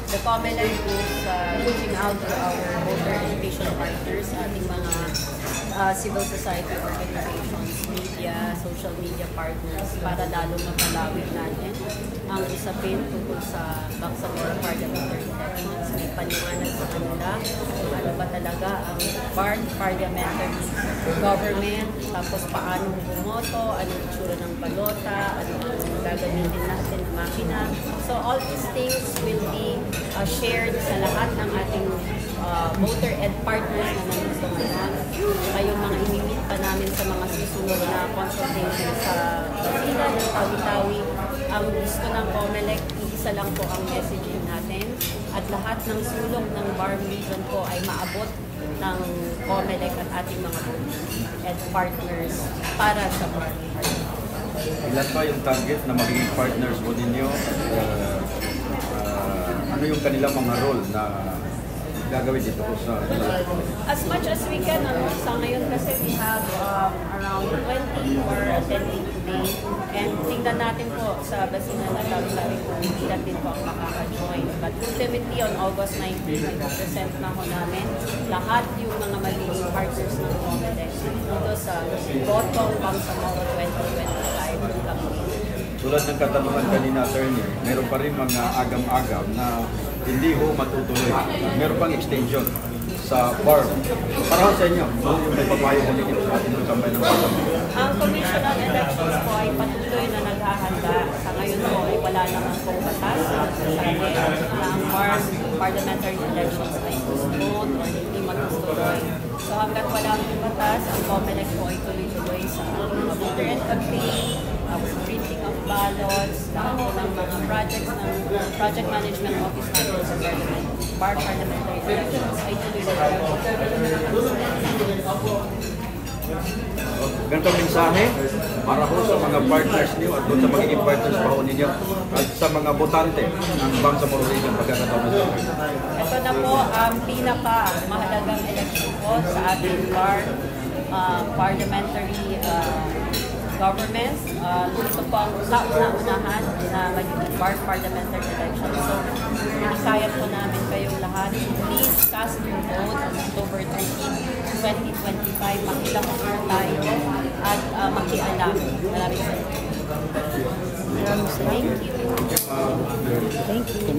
The COMELEC is reaching out to our voter education partners, ating mga civil society organizations, media, social media partners, para lalo mapalawig natin ang usapin tungkol sa Bangsamoro parliamentary elections. May paliwanag sa kanila kung ano ba talaga ang parliamentary government, tapos paano bumoto, ano yung itsura ng balota, ano ang gagamitin natin ng makina. So all these things will be shared sa lahat ng ating voter ed partners na nandito ngayon. Kayong mga imimit pa namin sa mga susunod na consultation sa Sila ng Tawi-Tawi. Ang gusto ng COMELEC, isa lang po ang messaging natin at lahat ng sulong ng BARM region po ay maabot ng COMELEC at ating mga voter ed partners para sa BARM. Ilan pa yung target na magiging partners po ninyo? Ano yung kanilang mga role na gagawin dito po sa... As much as we can, sa ngayon kasi we have around 20 who are attending today, and tingnan natin po sa basinan na tabi kung ilan din po ang makaka-join. But ultimately, on August 19, present na ho namin lahat yung mga magiging partners ng COMELEC dito sa Botong Bangsamoro 2025 campaign. Tulad ng katanungan kanina, attorney, meron pa rin mga agam-agam na hindi ho matutuloy. Meron pang extension sa BARM. Para sa inyo, yung may papayo ko dito sa ating kampay ng Bangsamoro. Ang Commission on Elections po ay patuloy na naghahanda. Sa ngayon po ay wala naman pong batas sa sabi na ang BARM parliamentary elections ay postponed o hindi magtutuloy. So hanggat wala pong batas, ang COMELEC po ay tuloy-tuloy sa mga voter ed campaign, printing of ballots, lahat po ng mga projects ng Project Management Office natin sa BARM parliamentary elections ay tuloy-tuloy. Ganito mensahe para po sa mga partners niyo at doon sa magiging partners pa ho ninyo at sa mga botante ng Bangsamoro region pagkakataon nito. Ito na po ang pinaka-mahalagang election po sa ating BARM parliamentary governments. Ito po ang kauna-unahan na magiging BARM parliamentary election. So, nakasayan po namin kayong lahat. Please cast your vote on October 13, 2025. Makilang tayo at makialam. Maraming salamat. Thank you. Thank you.